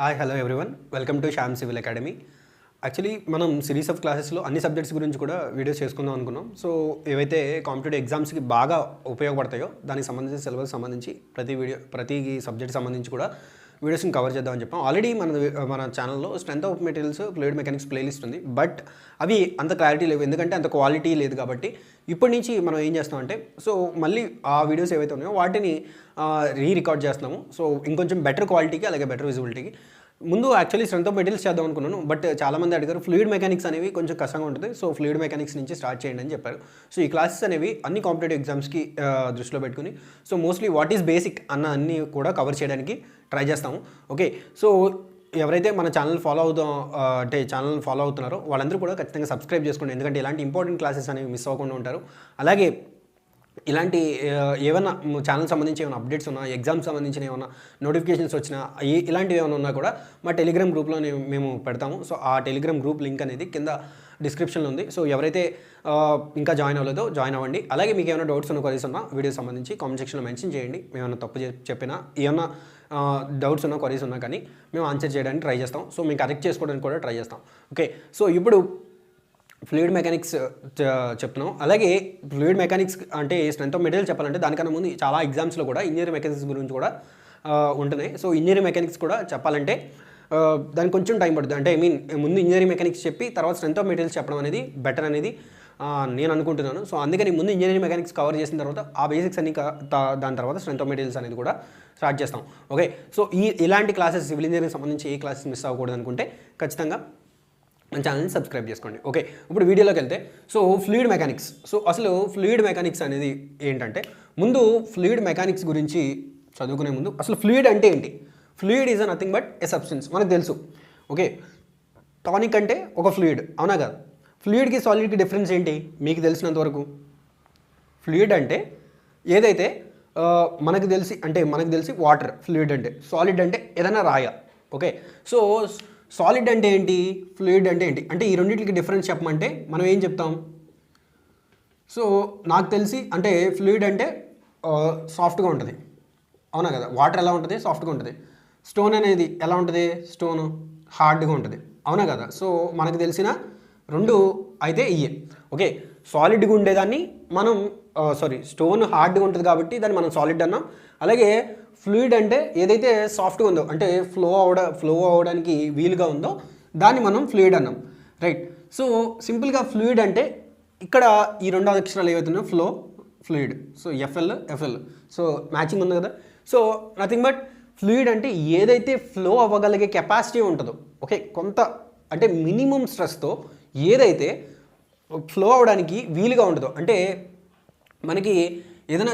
Hi hello everyone welcome to Shyam civil academy. Actually మనం series of క్లాసెస్లో అన్ని subjects గురించి కూడా వీడియోస్ చేసుకుందాం అనుకున్నాం. సో ఏవైతే కాంపిటేటివ్ ఎగ్జామ్స్కి బాగా ఉపయోగపడతాయో దానికి సంబంధించి సిలబస్ సంబంధించి ప్రతి సబ్జెక్ట్ సంబంధించి కూడా వీడియోస్ని కవర్ చేద్దామని చెప్పాం. ఆల్రెడీ మన ఛానల్లో strength of materials fluid mechanics playlist ఉంది, బట్ అవి అంత క్లారిటీ లేవు, ఎందుకంటే అంత క్వాలిటీ లేదు. కాబట్టి ఇప్పటి నుంచి మనం ఏం చేస్తామంటే, సో మళ్ళీ ఆ వీడియోస్ ఏవైతే ఉన్నాయో వాటిని రికార్డ్ చేస్తున్నాము. సో ఇంకొంచెం బెటర్ క్వాలిటీకి అలాగే బెటర్ విజిబిలిటీకి. ముందు యాక్చువల్లీ స్ట్రెంత్ ఆఫ్ మెటీరియల్స్ చేద్దాం అనుకున్నాను, బట్ చాలామంది అడిగారు ఫ్లూయిడ్ మెకానిక్స్ అనేవి కొంచెం కష్టంగా ఉంటుంది, సో ఫ్లూయిడ్ మెకానిక్స్ నుంచి స్టార్ట్ చేయండి అని చెప్పారు. సో ఈ క్లాసెస్ అనేవి అన్ని కాంపిటేటివ్ ఎగ్జామ్స్కి దృష్టిలో పెట్టుకుని so mostly what is basic అన్ని కూడా కవర్ చేయడానికి ట్రై చేస్తాము. ఓకే, సో ఎవరైతే మన ఛానల్ ఫాలో అవుతున్నారో వాళ్ళందరూ కూడా ఖచ్చితంగా సబ్స్క్రైబ్ చేసుకోండి, ఎందుకంటే ఇలాంటి ఇంపార్టెంట్ క్లాసెస్ అనేవి మిస్ అవ్వకుండా ఉంటారు. అలాగే ఇలాంటి ఏమైనా ఛానల్ సంబంధించి ఏమైనా అప్డేట్స్ ఉన్నా, ఎగ్జామ్స్ సంబంధించిన ఏమైనా నోటిఫికేషన్స్ వచ్చినా, ఇలాంటివి ఏమైనా ఉన్నా కూడా మా టెలిగ్రామ్ గ్రూప్లో మేము పెడతాము. సో ఆ టెలిగ్రామ్ గ్రూప్ లింక్ అనేది కింద డిస్క్రిప్షన్లో ఉంది. సో ఎవరైతే ఇంకా జాయిన్ అవ్వలేదో జాయిన్ అవ్వండి. అలాగే మీకు ఏమైనా డౌట్స్ ఉన్న క్వరీస్ ఉన్నా వీడియో సంబంధించి కామెంట్ సెక్షన్లో మెన్షన్ చేయండి. ఏమైనా తప్పు చెప్పినా, ఏమైనా డౌట్స్ ఉన్నా క్వరీస్ ఉన్నా కానీ మేము ఆన్సర్ చేయడానికి ట్రై చేస్తాం. సో మేము కరెక్ట్ చేసుకోవడానికి కూడా ట్రై చేస్తాం. ఓకే, సో ఇప్పుడు ఫ్లూయిడ్ మెకానిక్స్ చెప్తున్నాం. అలాగే ఫ్లూయిడ్ మెకానిక్స్ అంటే స్ట్రెంత్ ఆఫ్ మెటీరియల్ చెప్పాలంటే దానికన్నా ముందు చాలా ఎగ్జామ్స్లో కూడా ఇంజనీరింగ్ మెకానిక్స్ గురించి కూడా ఉంటున్నాయి. సో ఇంజనీరింగ్ మెకానిక్స్ కూడా చెప్పాలంటే దానికి కొంచెం టైం పడుతుంది. అంటే ముందు ఇంజనీరింగ్ మెకానిక్స్ చెప్పి తర్వాత స్ట్రెంత్ ఆఫ్ మెటీరియల్స్ చెప్పడం అనేది బెటర్ అనేది నేను అనుకుంటున్నాను. సో అందుకని ముందు ఇంజనీరింగ్ మెకానిక్స్ కవర్ చేసిన తర్వాత ఆ బేసిక్స్ అన్ని దాని తర్వాత స్ట్రెంత్ ఆఫ్ మెటీరియల్స్ అనేది కూడా స్టార్ట్ చేస్తాం. ఓకే, సో ఇలాంటి క్లాసెస్ సివిల్ ఇంజనీరింగ్ సంబంధించి ఏ క్లాసెస్ మిస్ అవ్వకూడదు అనుకుంటే ఖచ్చితంగా మన ఛానల్ని సబ్స్క్రైబ్ చేసుకోండి. ఓకే, ఇప్పుడు వీడియోలోకి వెళ్తే సో ఫ్లూయిడ్ మెకానిక్స్. సో అసలు ఫ్లూయిడ్ మెకానిక్స్ అనేది ఏంటంటే, ముందు ఫ్లూయిడ్ మెకానిక్స్ గురించి చదువుకునే ముందు అసలు ఫ్లూయిడ్ అంటే ఏంటి? Fluid is nothing but a substance, మనకు తెలుసు. ఓకే, టానిక్ అంటే ఒక ఫ్లూయిడ్, అవునా కదా? ఫ్లూయిడ్కి సాలిడ్కి డిఫరెన్స్ ఏంటి మీకు తెలిసినంత వరకు? ఫ్లూయిడ్ అంటే ఏదైతే మనకు తెలిసి వాటర్ ఫ్లూయిడ్ అంటే. సాలిడ్ అంటే ఏదైనా రాయ. ఓకే, సో సాలిడ్ అంటే ఏంటి, ఫ్లూయిడ్ అంటే ఏంటి అంటే ఈ రెండింటికి డిఫరెన్స్ చెప్పమంటే మనం ఏం చెప్తాం? సో నాకు తెలిసి అంటే ఫ్లూయిడ్ అంటే సాఫ్ట్గా ఉంటుంది, అవునా కదా? వాటర్ ఎలా ఉంటుంది? సాఫ్ట్గా ఉంటుంది. స్టోన్ అనేది ఎలా ఉంటుంది? స్టోన్ హార్డ్గా ఉంటుంది, అవునా కదా? సో మనకు తెలిసిన రెండు అయితే ఇయే. ఓకే, సాలిడ్గా ఉండేదాన్ని మనం స్టోన్ హార్డ్గా ఉంటుంది కాబట్టి దాన్ని మనం సాలిడ్ అన్నాం. అలాగే ఫ్లూయిడ్ అంటే ఏదైతే సాఫ్ట్గా ఉందో, అంటే ఫ్లో అవ్వడానికి వీలుగా ఉందో దాన్ని మనం ఫ్లూయిడ్ అన్నాం, రైట్? సో సింపుల్గా ఫ్లూయిడ్ అంటే ఇక్కడ ఈ రెండు అక్షరాలు ఏవైతున్నాయో fluid, so FL, so matching ఉంది కదా? సో నథింగ్ బట్ ఫ్లూయిడ్ అంటే ఏదైతే ఫ్లో అవ్వగలిగే కెపాసిటీ ఉంటుందో, ఓకే, కొంత అంటే మినిమం స్ట్రెస్తో ఏదైతే ఫ్లో అవ్వడానికి వీలుగా ఉంటుందో, అంటే మనకి ఏదైనా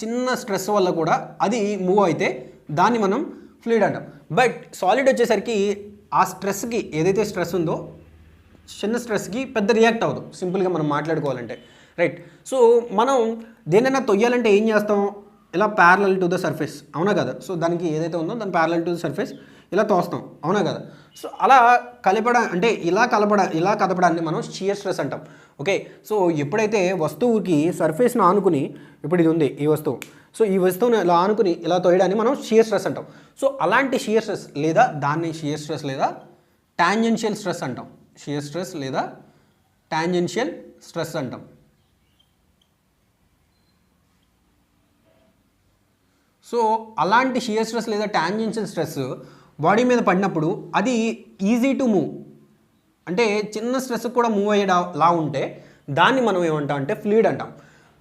చిన్న స్ట్రెస్ వల్ల కూడా అది మూవ్ అయితే దాన్ని మనం ఫ్లూయిడ్ అంటాం. బట్ సాలిడ్ వచ్చేసరికి ఆ స్ట్రెస్కి ఏదైతే స్ట్రెస్ ఉందో చిన్న స్ట్రెస్కి పెద్ద రియాక్ట్ అవ్వదు, సింపుల్గా మనం మాట్లాడుకోవాలంటే, రైట్? సో మనం దేనైనా తొయ్యాలంటే ఏం చేస్తాం? ఇలా ప్యారలల్ టు ద సర్ఫేస్, అవునా కదా? సో దానికి ఏదైతే ఉందో దాన్ని ప్యారలల్ టు ద సర్ఫేస్ ఇలా తోస్తాం, అవునా కదా? సో అలా ఇలా కదపడాన్ని మనం షియర్ స్ట్రెస్ అంటాం. ఓకే, సో ఎప్పుడైతే వస్తువుకి సర్ఫేస్ను ఆనుకుని, ఇప్పుడు ఇది ఉంది ఈ వస్తువు, సో ఈ వస్తువుని ఇలా ఆనుకుని ఇలా తోయడాన్ని మనం షియర్ స్ట్రెస్ అంటాం. సో అలాంటి షియర్ స్ట్రెస్ లేదా దాన్ని షియర్ స్ట్రెస్ లేదా టాంజెన్షియల్ స్ట్రెస్ అంటాం. షియర్ స్ట్రెస్ లేదా టాంజెన్షియల్ స్ట్రెస్ అంటాం. సో అలాంటి షియర్ స్ట్రెస్ లేదా టాంజెన్షియల్ స్ట్రెస్ బాడీ మీద పడినప్పుడు అది ఈజీ టు మూవ్, అంటే చిన్న స్ట్రెస్ కూడా మూవ్ అయ్యేలా ఉంటే దాన్ని మనం ఏమంటాం అంటే ఫ్లూయిడ్ అంటాం.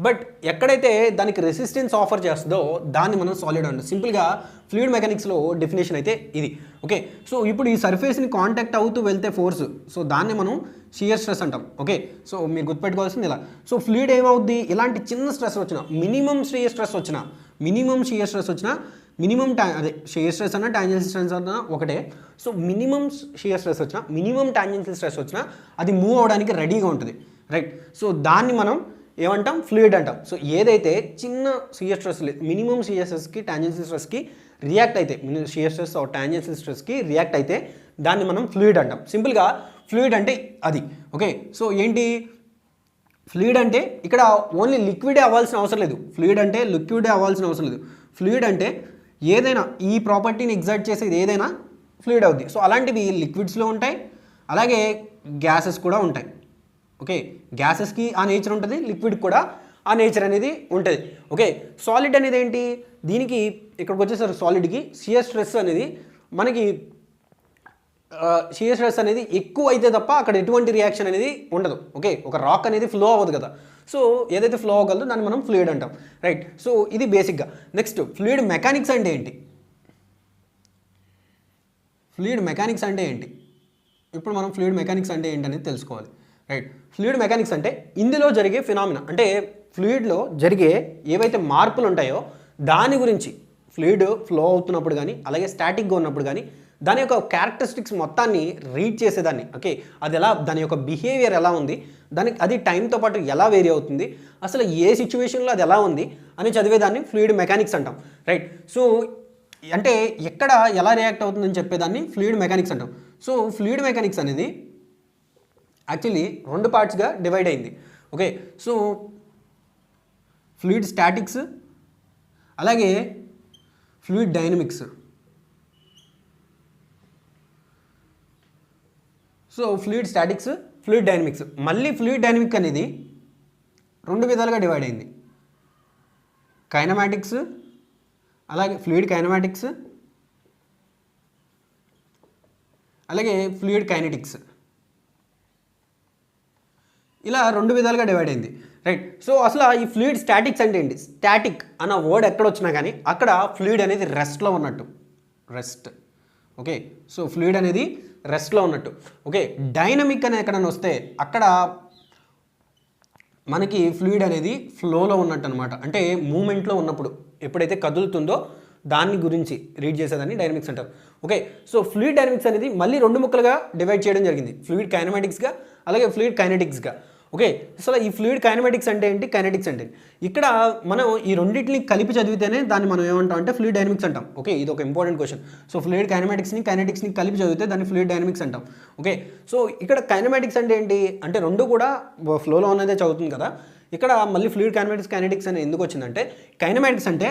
బట్ ఎక్కడైతే దానికి రెసిస్టెన్స్ ఆఫర్ చేస్తుందో దాన్ని మనం సాలిడ్ అంటాం. సింపుల్గా ఫ్లూయిడ్ మెకానిక్స్లో డెఫినేషన్ అయితే ఇది. ఓకే, సో ఇప్పుడు ఈ సర్ఫేస్ని కాంటాక్ట్ అవుతూ వెళ్తే ఫోర్స్, సో దాన్ని మనం షియర్ స్ట్రెస్ అంటాం. ఓకే, సో మీరు గుర్తుపెట్టుకోవాల్సింది ఇలా. సో ఫ్లూయిడ్ ఏమవుద్ది? ఇలాంటి చిన్న స్ట్రెస్ వచ్చినా, మినిమం షియర్ స్ట్రెస్ వచ్చినా, షియర్ స్ట్రెస్ అన్నా టాంజెన్షియల్ స్ట్రెస్ అన్నా ఒకటే. సో మినిమం షియర్ స్ట్రెస్ వచ్చినా, మినిమం టాంజెన్షియల్ స్ట్రెస్ వచ్చినా అది మూవ్ అవడానికి రెడీగా ఉంటుంది, రైట్? సో దాన్ని మనం ఏమంటాం? ఫ్లూయిడ్ అంటాం. సో ఏదైతే చిన్న షియర్ స్ట్రెస్ మినిమం షియర్ స్ట్రెస్కి టాంజెన్షియల్ స్ట్రెస్కి రియాక్ట్ అయితే, షియర్ స్ట్రెస్ టాంజెన్షియల్ స్ట్రెస్కి రియాక్ట్ అయితే దాన్ని మనం ఫ్లూయిడ్ అంటాం. సింపుల్గా ఫ్లూయిడ్ అంటే అది. ఓకే, సో ఏంటి ఫ్లూయిడ్ అంటే? ఇక్కడ ఓన్లీ లిక్విడే అవ్వాల్సిన అవసరం లేదు. ఫ్లూయిడ్ అంటే ఏదైనా ఈ ప్రాపర్టీని ఎగ్జర్ట్ చేసేది ఏదైనా ఫ్లూయిడ్ అవుద్ది. సో అలాంటివి లిక్విడ్స్లో ఉంటాయి, అలాగే గ్యాసెస్ కూడా ఉంటాయి. ఓకే, గ్యాసెస్కి ఆ నేచర్ ఉంటుంది, లిక్విడ్ కూడా ఆ నేచర్ అనేది ఉంటుంది. ఓకే, సాలిడ్ అనేది ఏంటి, దీనికి ఇక్కడికి వచ్చేసరికి సాలిడ్కి షియర్ స్ట్రెస్ అనేది మనకి షియర్ స్ట్రెస్ అనేది ఎక్కువ అయితే తప్ప అక్కడ ఎటువంటి రియాక్షన్ అనేది ఉండదు. ఓకే, ఒక రాక్ అనేది ఫ్లో అవ్వదు కదా, సో ఏదైతే ఫ్లో అవ్వగలదో దాన్ని మనం ఫ్లూయిడ్ అంటాం, రైట్. సో ఇది బేసిక్గా. నెక్స్ట్ ఫ్లూయిడ్ మెకానిక్స్ అంటే ఏంటి, ఫ్లూయిడ్ మెకానిక్స్ అంటే ఏంటి, ఇప్పుడు మనం ఫ్లూయిడ్ మెకానిక్స్ అంటే ఏంటి అనేది తెలుసుకోవాలి, రైట్. ఫ్లూయిడ్ మెకానిక్స్ అంటే ఇందులో జరిగే ఫినామినా, అంటే ఫ్లూయిడ్లో జరిగే ఏవైతే మార్పులు ఉంటాయో దాని గురించి, ఫ్లూయిడ్ ఫ్లో అవుతున్నప్పుడు కానీ అలాగే స్టాటిక్గా ఉన్నప్పుడు కానీ దాని యొక్క క్యారెక్టరిస్టిక్స్ మొత్తాన్ని రీడ్ చేసేదాన్ని. ఓకే, అది ఎలా, దాని యొక్క బిహేవియర్ ఎలా ఉంది, దానికి అది టైంతో పాటు ఎలా వేరీ అవుతుంది, అసలు ఏ సిచ్యువేషన్లో అది ఎలా ఉంది అని చదివేదాన్ని ఫ్లూయిడ్ మెకానిక్స్ అంటాం, రైట్. సో అంటే ఎక్కడ ఎలా రియాక్ట్ అవుతుందని చెప్పేదాన్ని ఫ్లూయిడ్ మెకానిక్స్ అంటాం. సో ఫ్లూయిడ్ మెకానిక్స్ అనేది యాక్చువల్లీ 2 పార్ట్స్గా డివైడ్ అయింది. ఓకే, సో ఫ్లూయిడ్ స్టాటిక్స్ అలాగే fluid dynamics. So fluid statics, fluid dynamics. మళ్ళీ ఫ్లూయిడ్ డైనమిక్ అనేది 2 విధాలుగా డివైడ్ అయింది, కైనమాటిక్స్ అలాగే ఫ్లూయిడ్ కైనమాటిక్స్ అలాగే ఫ్లూయిడ్ కైనెటిక్స్. ఇలా 2 విధాలుగా డివైడ్ అయింది, రైట్. సో అసలు ఈ ఫ్లూయిడ్ స్టాటిక్స్ అంటే ఏంటి, స్టాటిక్ అన్న వర్డ్ ఎక్కడ వచ్చినా కానీ అక్కడ ఫ్లూయిడ్ అనేది రెస్ట్లో ఉన్నట్టు, రెస్ట్. ఓకే, సో ఫ్లూయిడ్ అనేది రెస్ట్లో ఉన్నట్టు. ఓకే, డైనమిక్ అని ఎక్కడైనా వస్తే అక్కడ మనకి ఫ్లూయిడ్ అనేది ఫ్లోలో ఉన్నట్టు అనమాట, అంటే మూమెంట్లో ఉన్నప్పుడు ఎప్పుడైతే కదులుతుందో దాని గురించి రీడ్ చేసేదాన్ని డైనమిక్స్ అంటారు. ఓకే, సో ఫ్లూయిడ్ డైనమిక్స్ అనేది మళ్ళీ 2 ముక్కలుగా డివైడ్ చేయడం జరిగింది, ఫ్లూయిడ్ కైనమాటిక్స్గా అలాగే ఫ్లూయిడ్ కైనెటిక్స్గా. ఓకే, అసలు ఈ ఫ్లూయిడ్ కైనమాటిక్స్ అంటే ఏంటి, కైనెటిక్స్ అంటే ఇక్కడ మనం ఈ రెండింటిని కలిపి చదివితేనే దాన్ని మనం ఏమంటాం అంటే ఫ్లూయిడ్ డైనమిక్స్ అంటాం. ఓకే, ఇది ఒక ఇంపార్టెంట్ క్వశ్చన్. సో ఫ్లూయిడ్ కైనమాటిక్స్ని కైనెటిక్స్ని కలిపి చదివితే దాన్ని ఫ్లూయిడ్ డైనమిక్స్ అంటాం. ఓకే, సో ఇక్కడ కైనమాటిక్స్ అంటే ఏంటి అంటే 2 కూడా ఫ్లోలో ఉన్నదే చదువుతుంది కదా. ఇక్కడ మళ్ళీ ఫ్లూయిడ్ కైనమాటిక్స్ కైనెటిక్స్ అని ఎందుకు వచ్చిందంటే, కైనమాటిక్స్ అంటే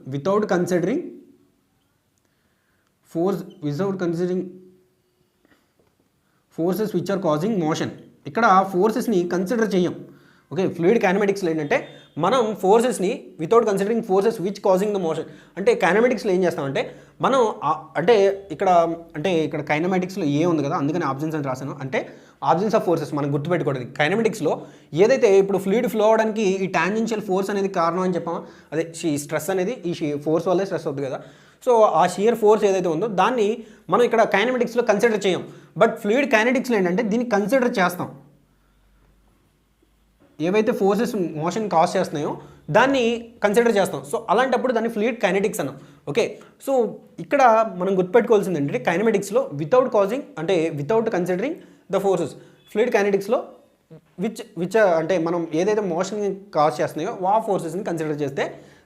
without considering forces which are causing motion. ఇక్కడ ఫోర్సెస్ని కన్సిడర్ చేయం. ఓకే, ఫ్లూయిడ్ కైనమాటిక్స్లో ఏంటంటే మనం ఫోర్సెస్ని without considering forces which causing the motion. అంటే కైనమాటిక్స్లో ఏం చేస్తామంటే మనం అంటే ఇక్కడ కైనమాటిక్స్లో ఏ ఉంది కదా, అందుకని ఆబ్జెన్స్ అని రాశాను, అంటే ఆబ్జెన్స్ ఆఫ్ ఫోర్సెస్ మనం గుర్తుపెట్టుకోవడానికి. కైనమాటిక్స్లో ఏదైతే ఇప్పుడు ఫ్లూయిడ్ ఫ్లో అవడానికి ఈ టాంజెన్షియల్ ఫోర్స్ అనేది కారణం అని చెప్పాము, అదే ఈ స్ట్రెస్ అనేది ఈ ఫోర్స్ వల్లే స్ట్రెస్ అవుతుంది కదా. సో ఆ షియర్ ఫోర్స్ ఏదైతే ఉందో దాన్ని మనం ఇక్కడ కైనమాటిక్స్లో కన్సిడర్ చేయం, బట్ ఫ్లూయిడ్ కైనెటిక్స్లో ఏంటంటే దీన్ని కన్సిడర్ చేస్తాం. ఏవైతే ఫోర్సెస్ మోషన్ కాజ్ చేస్తున్నాయో దాన్ని కన్సిడర్ చేస్తాం. సో అలాంటప్పుడు దాన్ని ఫ్లూయిడ్ కైనెటిక్స్ అన్నాం. ఓకే, సో ఇక్కడ మనం గుర్తుపెట్టుకోవాల్సింది ఏంటంటే కైనమాటిక్స్లో without considering the forces, fluid కైనెటిక్స్లో విచ్ అంటే మనం ఏదైతే మోషన్ కాజ్ చేస్తున్నాయో ఆ ఫోర్సెస్ని కన్సిడర్ చేస్తే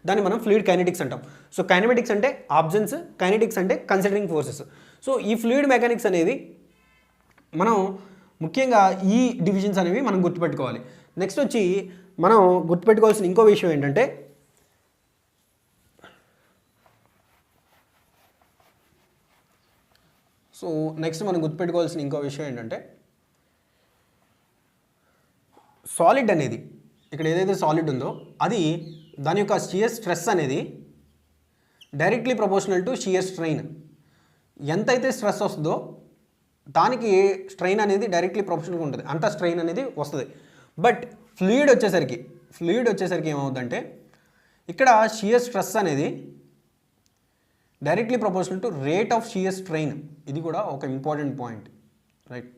దాన్ని మనం ఫ్లూయిడ్ కైనెటిక్స్ అంటాం. సో కైనమాటిక్స్ అంటే ఆబ్జెన్స్, కైనెటిక్స్ అంటే కన్సిడరింగ్ ఫోర్సెస్. సో ఈ ఫ్లూయిడ్ మెకానిక్స్ అనేది మనం ముఖ్యంగా ఈ డివిజన్స్ అనేవి మనం గుర్తుపెట్టుకోవాలి. నెక్స్ట్ వచ్చి మనం గుర్తుపెట్టుకోవాల్సిన ఇంకో విషయం ఏంటంటే సాలిడ్ అనేది ఇక్కడ ఏదైతే సాలిడ్ ఉందో అది దాని యొక్క షియర్ స్ట్రెస్ అనేది directly proportional to shear strain. ఎంతైతే స్ట్రెస్ వస్తుందో దానికి స్ట్రెయిన్ అనేది డైరెక్ట్లీ ప్రపోర్షనల్గా ఉంటుంది, అంత స్ట్రెయిన్ అనేది వస్తుంది. బట్ ఫ్లూయిడ్ వచ్చేసరికి ఏమవుతుందంటే ఇక్కడ షియర్ స్ట్రెస్ అనేది directly proportional to rate of shear strain. ఇది కూడా ఒక important point, right.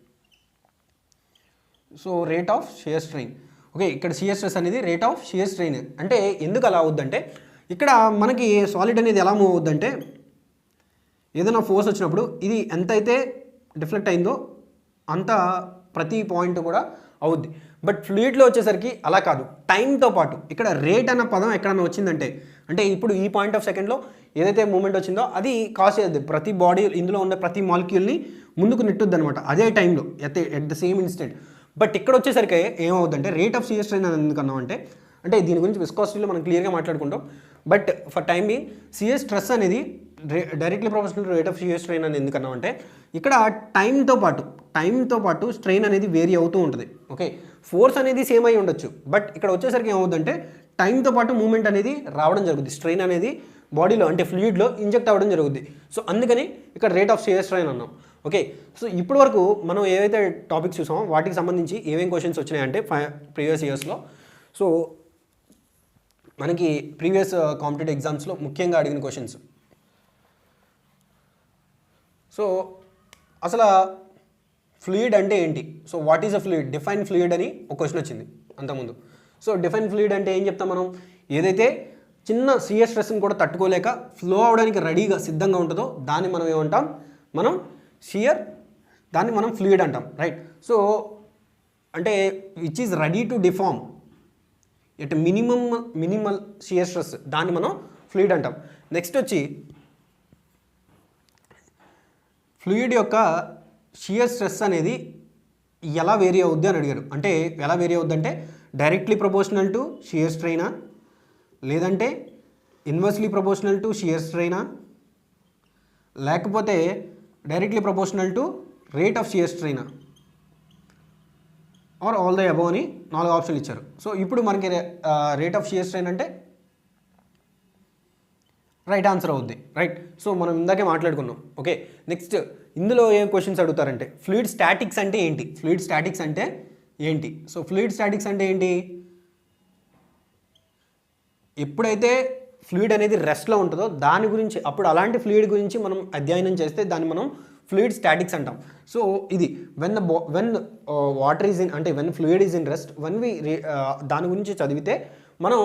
So rate of shear strain. Okay, ఇక్కడ షియర్ స్ట్రెస్ అనేది రేట్ ఆఫ్ షియర్ స్ట్రెయిన్. అంటే ఎందుకు అలా అవుద్దంటే ఇక్కడ మనకి సాలిడ్ అనేది ఎలా మూవ్ అవుద్దంటే ఏదైనా ఫోర్స్ వచ్చినప్పుడు ఇది ఎంతైతే డిఫ్లెక్ట్ అయిందో అంత ప్రతి పాయింట్ కూడా అవుద్ది. బట్ ఫ్లూయిడ్లో వచ్చేసరికి అలా కాదు, టైంతో పాటు. ఇక్కడ రేట్ అన్న పదం ఎక్కడన్నా వచ్చిందంటే అంటే ఇప్పుడు ఈ పాయింట్ ఆఫ్ సెకండ్లో ఏదైతే మూమెంట్ వచ్చిందో అది కాజ్ చేస్తుంది ప్రతి బాడీ, ఇందులో ఉన్న ప్రతి మాలిక్యూల్ని ముందుకు నెట్టుద్ది అనమాట అదే టైంలో at the same instant. But ఇక్కడ వచ్చేసరికి ఏమవుతుందంటే రేట్ ఆఫ్ షియర్ స్ట్రెయిన్ అని ఎందుకన్నాం అంటే అంటే దీని గురించి విస్కాసిటీలో మనం క్లియర్గా మాట్లాడుకుంటాం. But for time being CS stress అనేది directly proportional rate of shear strain అని ఎందుకన్నాం అంటే ఇక్కడ టైంతో పాటు స్ట్రెయిన్ అనేది వేరీ అవుతూ ఉంటుంది. ఓకే, ఫోర్స్ అనేది సేమ్ అయి ఉండొచ్చు, బట్ ఇక్కడ వచ్చేసరికి ఏమవుతుందంటే టైంతో పాటు మూమెంట్ అనేది రావడం జరుగుతుంది. స్ట్రెయిన్ అనేది బాడీలో అంటే ఫ్లూయిడ్లో ఇంజెక్ట్ అవ్వడం జరుగుతుంది. సో అందుకని ఇక్కడ రేట్ ఆఫ్ షియర్ స్ట్రెయిన్ అన్నాం. ఓకే, సో ఇప్పటి వరకు మనం ఏవైతే టాపిక్స్ చూసామో వాటికి సంబంధించి ఏమేం క్వశ్చన్స్ వచ్చినాయంటే ప్రీవియస్ ఇయర్స్లో. సో మనకి ప్రీవియస్ కాంపిటేటివ్ ఎగ్జామ్స్లో ముఖ్యంగా అడిగిన క్వశ్చన్స్. సో అసలు ఫ్లూయిడ్ అంటే ఏంటి? So what is a fluid? Define fluid అని ఒక క్వశ్చన్ వచ్చింది అంతకుముందు. సో డిఫైన్ ఫ్లూయిడ్ అంటే ఏం చెప్తాం మనం? ఏదైతే చిన్న సిఎస్ స్ట్రెస్ని కూడా తట్టుకోలేక ఫ్లో అవడానికి రెడీగా సిద్ధంగా ఉంటుందో దాన్ని మనం ఏమంటాం? మనం షియర్, దాన్ని మనం ఫ్లూయిడ్ అంటాం, రైట్? అంటే which is ready to deform at minimal shear stress, దాన్ని మనం ఫ్లూయిడ్ అంటాం. నెక్స్ట్ వచ్చి ఫ్లూయిడ్ యొక్క షియర్ స్ట్రెస్ అనేది ఎలా వేరీ అవుద్ది అని అడిగారు. అంటే ఎలా వేరీ అవుద్ది అంటే డైరెక్ట్లీ ప్రపోర్షనల్ టు షియర్ స్ట్రెయినా, లేదంటే ఇన్వర్స్లీ ప్రపోర్షనల్ టు షియర్ స్ట్రెయినా, లేకపోతే directly proportional to rate of shear స్ట్రెయినా, ఆర్ ఆల్ ద అబవ్ అని 4 ఆప్షన్లు ఇచ్చారు. సో ఇప్పుడు మనకి రేట్ ఆఫ్ షియర్ స్ట్రెయిన్ అంటే రైట్ ఆన్సర్ అవుద్ది, రైట్? సో మనం ఇందాకే మాట్లాడుకున్నాం. ఓకే, నెక్స్ట్ ఇందులో ఏం క్వశ్చన్స్ అడుగుతారంటే ఫ్లూయిడ్ స్టాటిక్స్ అంటే ఏంటి? ఫ్లూయిడ్ స్టాటిక్స్ అంటే ఏంటి? సో ఫ్లూయిడ్ స్టాటిక్స్ అంటే ఏంటి? ఎప్పుడైతే ఫ్లూయిడ్ అనేది రెస్ట్లో ఉంటుందో దాని గురించి, అప్పుడు అలాంటి ఫ్లూయిడ్ గురించి మనం అధ్యయనం చేస్తే దాన్ని మనం ఫ్లూయిడ్ స్టాటిక్స్ అంటాం. సో ఇది వెన్ వాటర్ ఈజ్ ఇన్, అంటే when fluid is in rest, దాని గురించి చదివితే మనం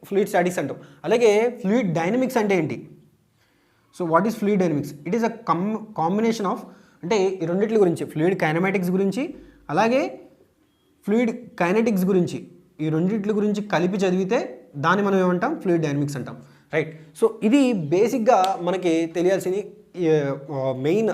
ఫ్లూయిడ్ స్టాటిక్స్ అంటాం. అలాగే ఫ్లూయిడ్ డైనమిక్స్ అంటే ఏంటి? So what is fluid dynamics? It is a combination of, అంటే ఈ రెండిట్ల గురించి, ఫ్లూయిడ్ కైనమాటిక్స్ గురించి అలాగే ఫ్లూయిడ్ కైనెటిక్స్ గురించి, ఈ రెండిట్ల గురించి కలిపి చదివితే దాన్ని మనం ఏమంటాం? ఫ్లూయిడ్ డైనమిక్స్ అంటాం, రైట్? సో ఇది బేసిక్గా మనకి తెలియాల్సిన మెయిన్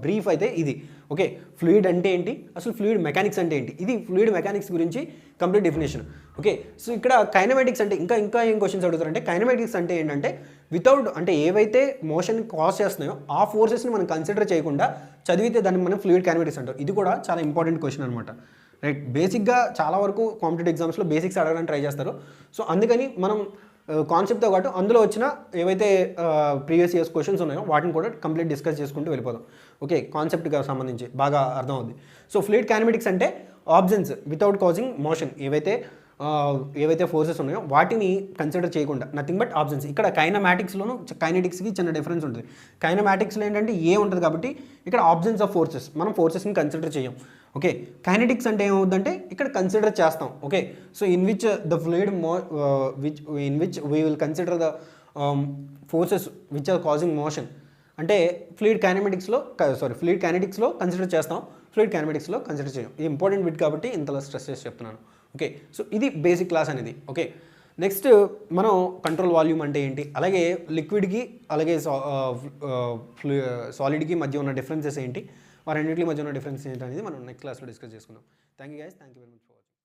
బ్రీఫ్ అయితే ఇది. ఓకే, ఫ్లూయిడ్ అంటే ఏంటి, అసలు ఫ్లూయిడ్ మెకానిక్స్ అంటే ఏంటి, ఇది ఫ్లూయిడ్ మెకానిక్స్ గురించి కంప్లీట్ డెఫినేషన్. ఓకే, సో ఇక్కడ కైనమాటిక్స్ అంటే ఇంకా ఏం క్వశ్చన్స్ అడుగుతారంటే కైనమాటిక్స్ అంటే ఏంటంటే వితౌట్, అంటే ఏవైతే మోషన్ కాజ్ చేస్తున్నాయో ఆ ఫోర్సెస్ని మనం కన్సిడర్ చేయకుండా చదివితే దాన్ని మనం ఫ్లూయిడ్ కైనమాటిక్స్ అంటాం. ఇది కూడా చాలా ఇంపార్టెంట్ క్వశ్చన్ అనమాట, రైట్? బేసిక్గా చాలా వరకు కాంపిటేటివ్ ఎగ్జామ్స్లో బేసిక్స్ అడగడానికి ట్రై చేస్తారు. సో అందుకని మనం కాన్సెప్ట్తో పాటు అందులో వచ్చిన ఏవైతే ప్రీవియస్ ఇయర్స్ క్వశ్చన్స్ ఉన్నాయో వాటిని కూడా కంప్లీట్ డిస్కస్ చేసుకుంటూ వెళ్ళిపోదాం. ఓకే, కాన్సెప్ట్గా సంబంధించి బాగా అర్థం అవుద్ది. సో ఫ్లూయిడ్ కైనమాటిక్స్ అంటే ఆబ్జెన్స్ వితౌట్ కాజింగ్ మోషన్, ఏవైతే ఫోర్సెస్ ఉన్నాయో వాటిని కన్సిడర్ చేయకుండా, నథింగ్ బట్ ఆబ్జెన్స్. ఇక్కడ కైనమాటిక్స్లోను కైనెటిక్స్కి చిన్న డిఫరెన్స్ ఉంటుంది. కైనమాటిక్స్లో ఏంటంటే ఏ ఉంటుంది కాబట్టి ఇక్కడ ఆబ్జెన్స్ ఆఫ్ ఫోర్సెస్, మనం ఫోర్సెస్ని కన్సిడర్ చేయం. ఓకే, కైనెటిక్స్ అంటే ఏమవుతుందంటే ఇక్కడ కన్సిడర్ చేస్తాం. Okay, so in which the fluid in which we will consider the forces which are causing motion. అంటే ఫ్లూయిడ్ కైనెటిక్స్లో కన్సిడర్ చేస్తాం, ఫ్లూయిడ్ కైనమాటిక్స్లో కన్సిడర్ చేయం. ఇది ఇంపార్టెంట్ బిట్ కాబట్టి ఇంతలో స్ట్రెస్ చేసి చెప్తున్నాను. ఓకే, సో ఇది బేసిక్ క్లాస్ అనేది. ఓకే, నెక్స్ట్ మనం కంట్రోల్ వాల్యూమ్ అంటే ఏంటి, అలాగే లిక్విడ్కి అలాగే సాలిడ్కి మధ్య ఉన్న డిఫరెన్సెస్ ఏంటి, రెండింటి మధ్య ఉన్న డిఫరెన్స్ ఏంటి అనేది మనం నెక్స్ట్ క్లాస్లో డిస్కస్ చేసుకుందాం. Thank you guys, thank you very much.